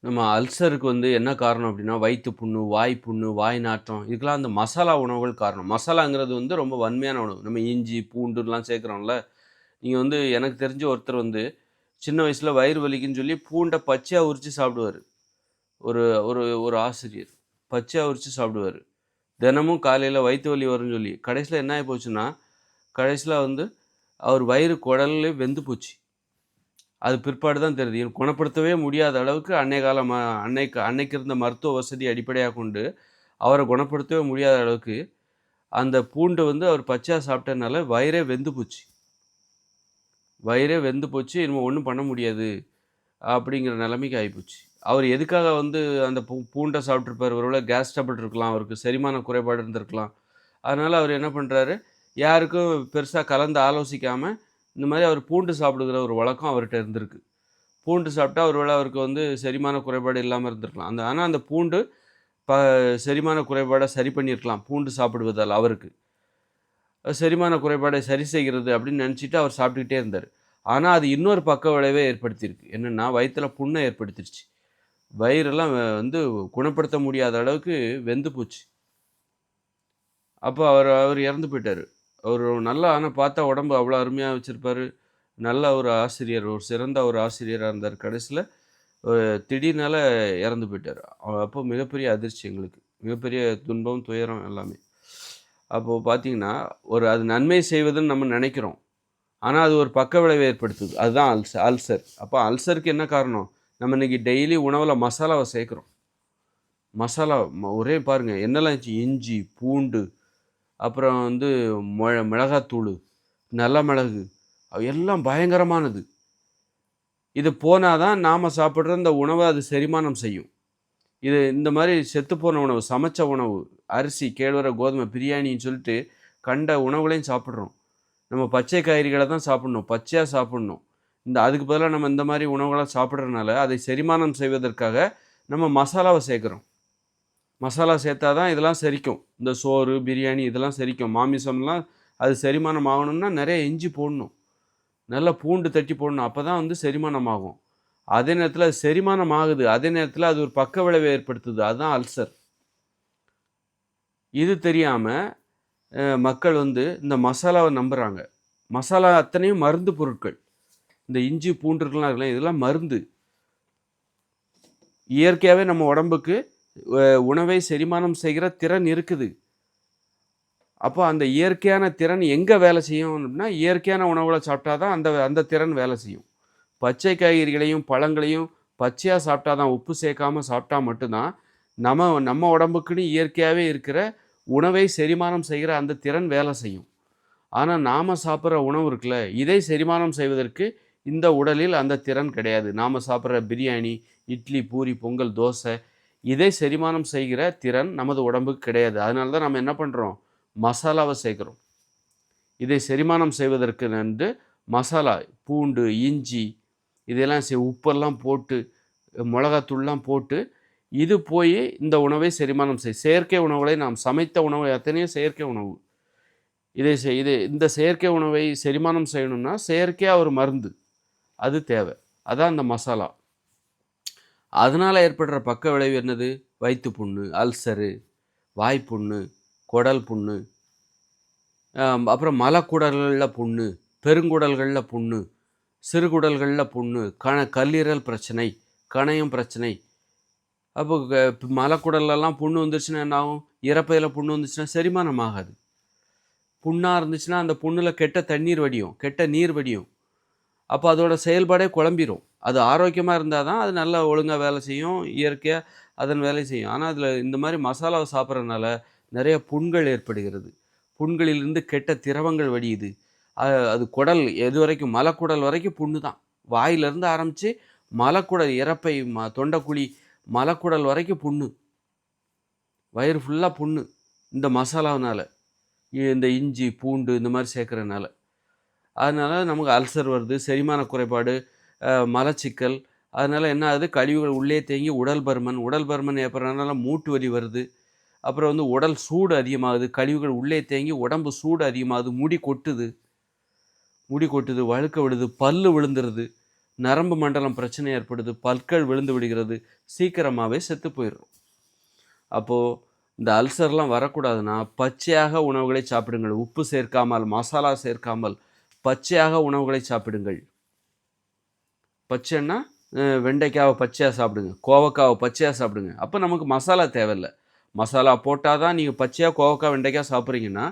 நம்ம அல்சருக்கு என்ன காரணம் அப்படின்னா, வயித்து புண்ணு, வாய் புண்ணு, வாய் நாற்றம் இதுக்கெல்லாம் அந்த மசாலா உணவுகள் காரணம். மசாலாங்கிறது ரொம்ப வன்மையான உணவு. நம்ம இஞ்சி, பூண்டுலாம் சேர்க்குறோம்ல. நீங்க எனக்கு தெரிஞ்ச ஒருத்தர் சின்ன வயசுல வயிறு வலிக்குன்னு சொல்லி பூண்ட பச்சையா உரிச்சு சாப்பிடுவாரு. ஒரு ஒரு ஒரு ஆசிரியர். பச்சையா உரிச்சு சாப்பிடுவாரு. தினமும் காலையில வயித்து வலி வரும்ன்னு சொல்லி. கடைசியில என்ன ஆயி போச்சுன்னா, கடைசியில அவர் வயிறு குடல்லே வெந்து போச்சு. அது பிற்பாடு தான் தெரியுது. குணப்படுத்தவே முடியாத அளவுக்கு அன்னைய கால அன்னைக்கு இருந்த மருத்துவ வசதிய அடிப்படையாகக் கொண்டு, அவர குணப்படுத்தவே முடியாத அளவுக்கு, அந்த பூண்ட அவர் பச்சையா சாப்பிட்டதுனால வயிறே வெந்து போச்சு. வயிறே வெந்து போச்சு. இனிமே ஒண்ணும் பண்ண முடியாது. அப்படிங்கிற நிலைமைக்கு ஆயிப்போச்சு. அவர் எதுக்காக அந்த பூண்ட சாப்பிட்டுருப்பாரு? ஒருவேள கேஸ் ட்ரபிள் இருக்கலாம். அவருக்கு செரிமான குறைபாடு இருந்திருக்கலாம். அதனால அவர் என்ன பண்றாரு, யாருக்கும் பெருசா கலந்து ஆலோசிக்காம, இந்த மாரி அவர் பூண்டு சாப்பிடுகிற ஒரு வழக்கம் அவர்ட்ட இருந்திருக்கு. பூண்டு சாப்பிட்டா ஒருவேள அவருக்கு செரிமான குறைபாடு இல்லாம இருந்திருக்கலாம். ஆனா அந்த பூண்டு ப செரிமான குறைபாட சரி பண்ணியிருக்கலாம். பூண்டு சாப்பிடுவதால் அவருக்கு. செரிமான குறைபாடை சரி செய்கிறது அப்படின்னு நினைச்சுட்டு அவர் சாப்பிட்டுக்கிட்டே இருந்தாரு. ஆனா அது இன்னொரு பக்க விளைவே ஏற்படுத்தியிருக்கு. என்னன்னா, வயித்துல புண்ண ஏற்படுத்திருச்சு. வயிறெல்லாம் குணப்படுத்த முடியாத அளவுக்கு வெந்து போச்சு. அப்ப அவர் இறந்து போயிட்டாரு. அவரு ஆனா பார்த்தா உடம்பு அவ்வளோ அருமையா வச்சிருப்பாரு. நல்ல ஒரு ஆசிரியர், ஒரு சிறந்த ஒரு ஆசிரியரா இருந்தாரு. கடைசில திடீர்னால இறந்து போயிட்டாரு. அப்போ மிகப்பெரிய அதிர்ச்சி எங்களுக்கு. மிகப்பெரிய துன்பம், துயரம் எல்லாமே. அப்போ பார்த்தீங்கன்னா, அது நன்மை செய்வதுன்னு நம்ம நினைக்கிறோம். ஆனா, அது ஒரு பக்க விளைவை ஏற்படுத்துது. அதுதான் அல்சர். அப்ப அல்சருக்கு என்ன காரணம்? நம்ம இன்னைக்கு டெய்லி உணவுல மசாலாவ சேர்க்கிறோம். மசாலா ஒரே பாருங்க என்னெல்லாம் இருந்துச்சு. இஞ்சி, பூண்டு, அப்புறம் மிளகாத்தூளு, நல்ல மிளகு எல்லாம் பயங்கரமானது. இது போனா தான் நாம சாப்பிடுற இந்த உணவ அது செரிமானம் செய்யும். இந்த மாரி செத்துப்போன உணவு, சமைச்ச உணவு, அரிசி, கேழ்வரகு, கோதுமை, பிரியாணின்னு சொல்லிட்டு கண்ட உணவுகளையும் சாப்பிடுறோம். நம்ம பச்சை காய்கறிகள தான் சாப்பிடணும். பச்சையா சாப்பிடணும். அதுக்கு பதிலா நம்ம இந்த மாரி உணவுகள சாப்பிடுறதுனால, அதை செரிமானம் செய்வதற்காக நம்ம மசாலாவ சேர்க்கிறோம். மசாலா சேர்த்தா தான் இதெல்லாம் செரிக்கும். இந்த சோறு, பிரியாணி இதெல்லாம் செரிக்கும். மாமிசம்லாம் அது செரிமானம் ஆகணும்னா நெறைய இஞ்சி போடணும். நல்லா பூண்டு தட்டி போடணும். அப்பதான் செரிமானம் ஆகும். அதே நேரத்தில அது செரிமானம் ஆகுது. அதே நேரத்தில அது ஒரு பக்க விளைவை ஏற்படுத்துது. அதுதான் அல்சர். இது தெரியாம மக்கள் இந்த மசாலாவ நம்புறாங்க. மசாலா அத்தனையும் மருந்து பொருட்கள். இந்த இஞ்சி, பூண்டு இருக்குல்ல இதெல்லாம் மருந்து. இயற்கையாவே நம்ம உடம்புக்கு உணவை செரிமானம் செய்கிற திறன் இருக்குது. அப்போ அந்த இயற்கையான திறன் எங்க வேலை செய்யும் அப்படின்னா, இயற்கையான உணவுகள சாப்பிட்டா தான் அந்த திறன் வேலை செய்யும். பச்சை காய்கறிகளையும், பழங்களையும் பச்சையா சாப்பிட்டா தான், உப்பு சேர்க்காம சாப்பிட்டா மட்டும் தான், நம்ம நம்ம உடம்புக்குன்னு இயற்கையாவே இருக்கிற உணவை செரிமானம் செய்கிற அந்த திறன் வேலை செய்யும். ஆனா, நாம சாப்பிடுற உணவு இருக்குல்ல, இதை செரிமானம் செய்வதற்கு இந்த உடலில் அந்த திறன் கிடையாது. நாம சாப்பிடுற பிரியாணி, இட்லி, பூரி, பொங்கல், தோசை இதை செரிமானம் செய்கிற திறன் நமது உடம்புக்கு கிடையாது. அதனால தான் நம்ம என்ன பண்றோம்? மசாலாவ சேர்க்கிறோம். இதை செரிமானம் செய்வதற்கு மசாலா, பூண்டு, இஞ்சி இதெல்லாம் உப்பெல்லாம் போட்டு, மிளகாத்தூள்லாம் போட்டு, இது போயி இந்த உணவை செரிமானம் செயற்கை உணவுகளை நாம் சமைத்த உணவு அத்தனையும் செயற்கை உணவு. இந்த செயற்கை உணவை செரிமானம் செய்யணும்னா, செயற்கையா ஒரு மருந்து. அது தேவை. அதான் அந்த மசாலா. அதனால ஏற்படுற பக்க விளைவு என்னது? வயித்து புண்ணு, அல்சரு, வாய்ப்புண்ணு, குடல் புண்ணு, அப்புறம் மலக்குடல்கள்ல புண்ணு, பெருங்குடல்கள்ல புண்ணு, சிறுகுடல்கள்ல புண்ணு, கல்லீரல் பிரச்சனை, கணையம் பிரச்சனை. அப்போ மலக்குடல்லலாம் புண்ணு வந்துருச்சுன்னா என்ன ஆகும்? இரைப்பையில புண்ணு வந்துச்சுன்னா செரிமானம் ஆகாது. புண்ணா இருந்துச்சுன்னா, அந்த புண்ணுல கெட்ட தண்ணீர் வடியும். கெட்ட நீர் வடியும். அப்போ அதோட செயல்பாடே குழம்பிரும். அது ஆரோக்கியமா இருந்தா தான், அது நல்லா ஒழுங்கா வேலை செய்யும். இயற்கையா அதன் வேலை செய்யும். ஆனா, அதில இந்த மாரி மசாலாவ சாப்பிடுறதுனால நெறைய புண்கள் ஏற்படுகிறது. புண்களிலிருந்து கெட்ட திரவங்கள் வடியுது. அது குடல் எதுவரைக்கும் மலக்குடல் வரைக்கும் புண்ணு தான். வாயிலிருந்து ஆரம்பிச்சு மலக்குடல், இரைப்பை, தொண்டைக்குழி, மலக்குடல் வரைக்கும் புண்ணு. வயிறு ஃபுல்லா புண்ணு. இந்த மசாலாவுனால. இந்த இஞ்சி, பூண்டு இந்த மாரி சேர்க்கறனால. அதனால நமக்கு அல்சர் வருது, செரிமான குறைபாடு, மலச்சிக்கல். அதனால என்ன ஆகுது? கழிவுகள் உள்ளே தேங்கி உடல் பருமன் ஏற்படுறதுனால மூட்டு வலி வருது. அப்புறம் உடல் சூடு அதிகமாகுது. கழிவுகள் உள்ளே தேங்கி உடம்பு சூடு அதிகமாகுது. முடி கொட்டுது, வழுக்க விடுது, பல்லு விழுந்துருது. நரம்பு மண்டலம் பிரச்சனை ஏற்படுது, பற்கள் விழுந்து விடுகிறது, சீக்கிரமாகவே செத்து போயிடும். அப்போது இந்த அல்சர்லாம் வரக்கூடாதுன்னா பச்சையாக உணவுகளை சாப்பிடுங்கள். உப்பு சேர்க்காமல், மசாலா சேர்க்காமல் பச்சையாக உணவுகளை சாப்பிடுங்கள். பச்சைன்னா வெண்டைக்காவை பச்சையாக சாப்பிடுங்க, கோவக்காவை பச்சையாக சாப்பிடுங்க. அப்போ நமக்கு மசாலா தேவையில்லை. மசாலா போட்டால் தான் நீங்கள் பச்சையாக கோவக்காய் வெண்டைக்காய் சாப்பிட்றீங்கன்னா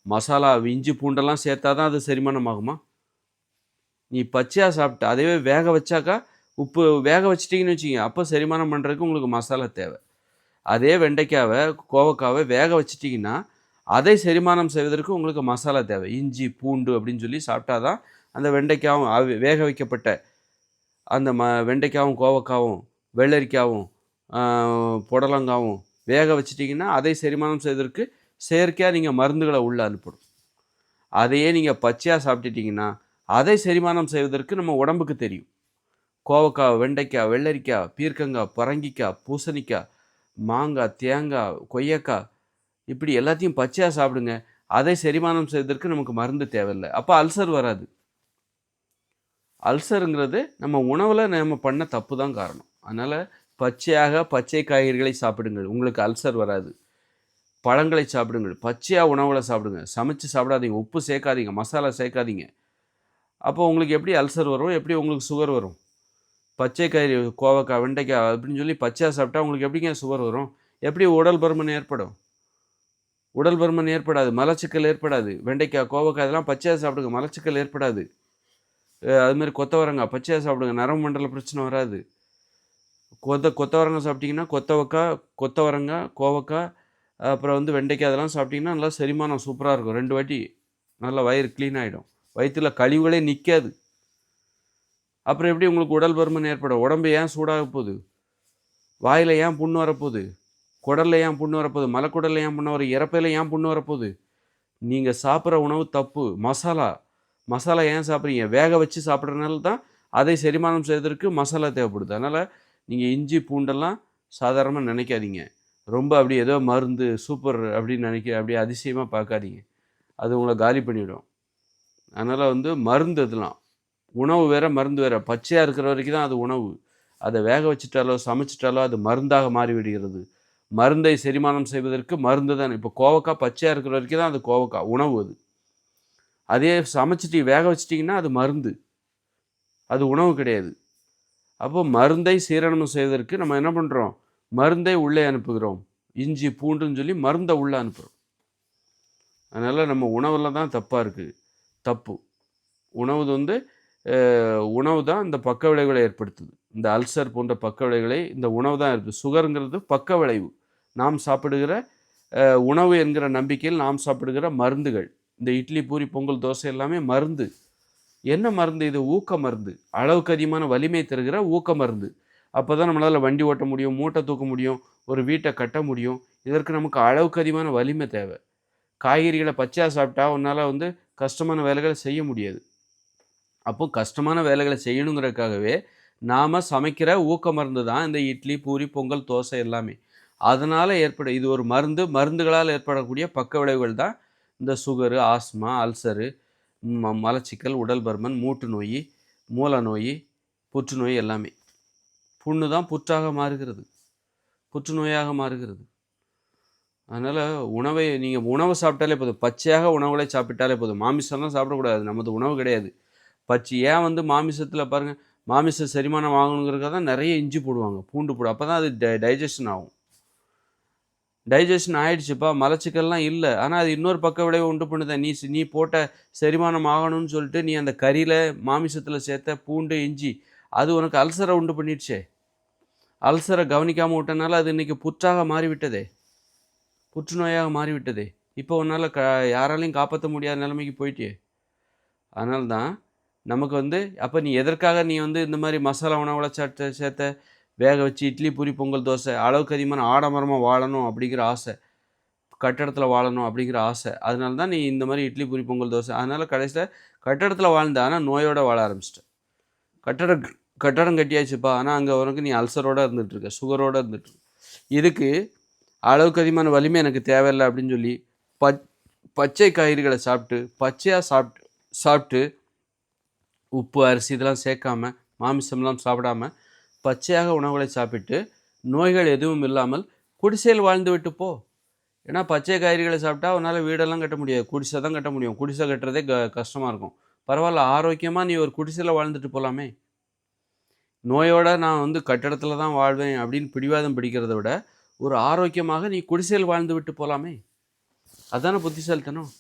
மசாலா இஞ்சி பூண்டெல்லாம் சேர்த்தா தான் அது செரிமானம் ஆகுமா? நீ பச்சையாக சாப்பிட்டு அதுவே வேக வச்சாக்கா உப்பு வேக வச்சிட்டிங்கன்னு வச்சுக்கிங்க, அப்போ செரிமானம் பண்ணுறதுக்கு உங்களுக்கு மசாலா தேவை. அதே வெண்டைக்காவை கோவக்காவை வேக வச்சிட்டிங்கன்னா அதை செரிமானம் செய்வதற்கு உங்களுக்கு மசாலா தேவை. இஞ்சி பூண்டு அப்படின்னு சொல்லி சாப்பிட்டா தான் அந்த வெண்டைக்காவும் வேக வைக்கப்பட்ட அந்த வெண்டைக்காவும் கோவக்காவும் வெள்ளரிக்காவும் புடலங்காவும் வேக வச்சிட்டிங்கன்னா அதை செரிமானம் செய்வதற்கு செயற்கையாக நீங்கள் மருந்துகளை உள்ளே அனுப்பணும். அதையே நீங்கள் பச்சையாக சாப்பிட்டுட்டிங்கன்னா அதை செரிமானம் செய்வதற்கு நம்ம உடம்புக்கு தெரியும். கோவக்காய், வெண்டைக்காய், வெள்ளரிக்காய், பீர்க்கங்காய், பரங்கிக்காய், பூசணிக்காய், மாங்காய், தேங்காய், கொய்யக்காய் இப்படி எல்லாத்தையும் பச்சையாக சாப்பிடுங்க. அதை செரிமானம் செய்வதற்கு நமக்கு மருந்து தேவையில்லை. அப்போ அல்சர் வராது. அல்சருங்கிறது நம்ம உணவில் நம்ம பண்ண தப்பு தான் காரணம். அதனால் பச்சையாக பச்சை காய்கறிகளை சாப்பிடுங்கள், உங்களுக்கு அல்சர் வராது. பழங்களை சாப்பிடுங்கள், பச்சையாக உணவுகளை சாப்பிடுங்க, சமைச்சு சாப்பிடாதீங்க, உப்பு சேர்க்காதீங்க, மசாலா சேர்க்காதீங்க. அப்போ உங்களுக்கு எப்படி அல்சர் வரும், எப்படி உங்களுக்கு சுகர் வரும்? பச்சை காய்கறி கோவக்காய், வெண்டைக்காய் அப்படின்னு சொல்லி பச்சையாக சாப்பிட்டா உங்களுக்கு எப்படிங்க சுகர் வரும்? எப்படி உடல் பருமன் ஏற்படும்? உடல் பருமன் ஏற்படாது, மலச்சிக்கல் ஏற்படாது. வெண்டைக்காய், கோவக்காய் இதெல்லாம் பச்சையாக சாப்பிடுங்க, மலச்சிக்கல் ஏற்படாது. அதுமாதிரி கொத்தவரங்காய் பச்சையாக சாப்பிடுங்க, நரம்பு மண்டல பிரச்சனை வராது. கொத்தவரங்காய் சாப்பிட்டிங்கன்னா கொத்தவரங்காய், கோவக்காய், அப்புறம் வெண்டைக்காய் அதெல்லாம் சாப்பிட்டிங்கன்னா நல்லா செரிமானம் சூப்பராக இருக்கும். 2 வாட்டி நல்லா வயிறு க்ளீன் ஆகிடும். வயிற்றில் கழிவுகளே நிற்காது. அப்புறம் எப்படி உங்களுக்கு உடல் பருமன் ஏற்படும்? உடம்பு ஏன் சூடாக போகுது? வாயில் ஏன் புண்ணு வரப்போகுது? குடலில் ஏன் புண்ணு வரப்போகுது? மலைக்குடலில் ஏன் புண்ணு வரும்? இறப்பையில் ஏன் புண்ணு வரப்போகுது? நீங்கள் சாப்பிட்ற உணவு தப்பு. மசாலா ஏன் சாப்பிட்றீங்க? வேக வச்சு சாப்பிட்றதுனால தான் அதை செரிமானம் செய்வதற்கு மசாலா தேவைப்படுது. அதனால் நீங்கள் இஞ்சி பூண்டெல்லாம் சாதாரணமாக நினைக்காதீங்க. ரொம்ப அப்படி ஏதோ மருந்து சூப்பர் அப்படின்னு அப்படியே அதிசயமாக பார்க்காதீங்க. அது உங்களை காலி பண்ணிவிடும். அதனால் மருந்து இதெல்லாம் உணவு வேறு, மருந்து வேறு. பச்சையாக இருக்கிற வரைக்கும் தான் அது உணவு. அதை வேக வச்சுட்டாலோ சமைச்சிட்டாலோ அது மருந்தாக மாறிவிடுகிறது. மருந்தை செரிமானம் செய்வதற்கு மருந்து தான். இப்போ கோவக்காய் பச்சையாக இருக்கிற வரைக்கும் தான் அது கோவக்காய் உணவு. அதே சமைச்சிட்டு வேக வச்சிட்டிங்கன்னா அது மருந்து, அது உணவு கிடையாது. அப்போ மருந்தை சீரணம் செய்வதற்கு நம்ம என்ன பண்ணுறோம்? மருந்தை உள்ளே அனுப்புகிறோம். இஞ்சி பூண்டுன்னு சொல்லி மருந்தை உள்ளே அனுப்புகிறோம். அதனால் நம்ம உணவில் தான் தப்பாக இருக்குது. தப்பு உணவு உணவு தான் இந்த பக்க விளைவுகளை ஏற்படுத்துது. இந்த அல்சர் போன்ற பக்க விளைவுகளை இந்த உணவு தான் இருக்குது. சுகருங்கிறது பக்க விளைவு. நாம் சாப்பிடுகிற உணவு என்கிற நம்பிக்கையில் நாம் சாப்பிடுகிற மருந்துகள். இந்த இட்லி, பூரி, பொங்கல், தோசை எல்லாமே மருந்து. என்ன மருந்து இது? ஊக்க மருந்து. அளவுக்கு அதிகமான வலிமை தருகிற ஊக்க மருந்து. அப்போ தான் நம்மளால் வண்டி ஓட்ட முடியும், மூட்டை தூக்க முடியும், ஒரு வீட்டை கட்ட முடியும். இதற்கு நமக்கு அளவுக்கு அதிகமான வலிமை தேவை. காய்கறிகளை பச்சையாக சாப்பிட்டா உன்னால் கஷ்டமான வேலைகளை செய்ய முடியாது. அப்போது கஷ்டமான வேலைகளை செய்யணுங்கிறதுக்காகவே நாம் சமைக்கிற ஊக்க மருந்து தான் இந்த இட்லி, பூரி, பொங்கல், தோசை எல்லாமே. அதனால் இது ஒரு மருந்துகளால் ஏற்படக்கூடிய பக்க விளைவுகள் தான் இந்த சுகரு, ஆஸ்மா, அல்சரு, மலச்சிக்கல், உடல் பருமன், மூட்டு நோய், மூல நோய், புற்றுநோய் எல்லாமே. புண்ணு தான் புற்றாக மாறுகிறது, புற்றுநோயாக மாறுகிறது. அதனால் நீங்கள் உணவை சாப்பிட்டாலே போதும். பச்சையாக உணவுகளை சாப்பிட்டாலே போதும். மாமிசம்லாம் சாப்பிடக்கூடாது, நமது உணவு கிடையாது. பச்சை ஏன் மாமிசத்தில் பாருங்கள், மாமிசம் செரிமானம் ஆகணுங்கிறதுக்காக தான் நிறைய இஞ்சி போடுவாங்க, பூண்டு போடுவோம். அப்போ தான் அது டைஜஷன் ஆகும். டைஜஷன் ஆகிடுச்சுப்பா, மலச்சிக்கல்லாம் இல்லை, ஆனால் அது இன்னொரு பக்க விளைவு உண்டு பண்ணுதேன். நீ போட்ட செரிமானம் ஆகணும்னு சொல்லிட்டு நீ அந்த கறியில் மாமிசத்தில் சேர்த்த பூண்டு, இஞ்சி அது உனக்கு அல்சரை உண்டு பண்ணிடுச்சே. அல்சரை கவனிக்காமல் விட்டனால அது இன்றைக்கி புற்றாக மாறிவிட்டதே, புற்றுநோயாக மாறிவிட்டதே. இப்போ உன்னால் யாராலையும் காப்பாற்ற முடியாத நிலைமைக்கு போயிட்டே. அதனால்தான் நமக்கு அப்போ நீ எதற்காக நீ இந்த மாதிரி மசாலா உணவுகளை சேர்த்த வேக வச்சு இட்லி, பூரி, பொங்கல், தோசை, அளவுக்கு அதிகமான ஆடம்பரமாக வாழணும் அப்படிங்கிற ஆசை, கட்டடத்தில் வாழணும் அப்படிங்கிற ஆசை. அதனால தான் நீ இந்த மாதிரி இட்லி, பூரி, பொங்கல், தோசை. அதனால் கடைசியில் கட்டடத்தில் வாழ்ந்த, ஆனால் நோயோடு வாழ ஆரம்பிச்சிட்ட. கட்டடம் கட்டியாச்சுப்பா, ஆனால் அங்கே உனக்கு நீ அல்சரோடு இருந்துகிட்ருக்க, சுகரோடு இருந்துகிட்ருக்க. இதுக்கு அளவுக்கு அதிகமான வலிமை எனக்கு தேவையில்லை அப்படின்னு சொல்லி பச்சை காய்கறிகளை பச்சையாக சாப்பிட்டு உப்பு, அரிசி இதெல்லாம் சேர்க்காம மாமிசம்லாம் சாப்பிடாம பச்சையாக உணவுகளை சாப்பிட்டு நோய்கள் எதுவும் இல்லாமல் குடிசையில் வாழ்ந்து விட்டு போ. ஏன்னா பச்சை காய்கறிகளை சாப்பிட்டா அவனால் வீடெல்லாம் கட்ட முடியாது, குடிசை தான் கட்ட முடியும். குடிசை கட்டுறதே கஷ்டமாக இருக்கும். பரவாயில்ல, ஆரோக்கியமாக நீ ஒரு குடிசையில் வாழ்ந்துட்டு போகலாமே. நோயோட நான் வந்து கட்டடத்தில் தான் வாழ்வேன் அப்படின்னு பிடிவாதம் பிடிக்கிறத விட ஒரு ஆரோக்கியமாக நீ குடிசையில் வாழ்ந்து விட்டு போகலாமே. அதானே புத்திசாலித்தனம்.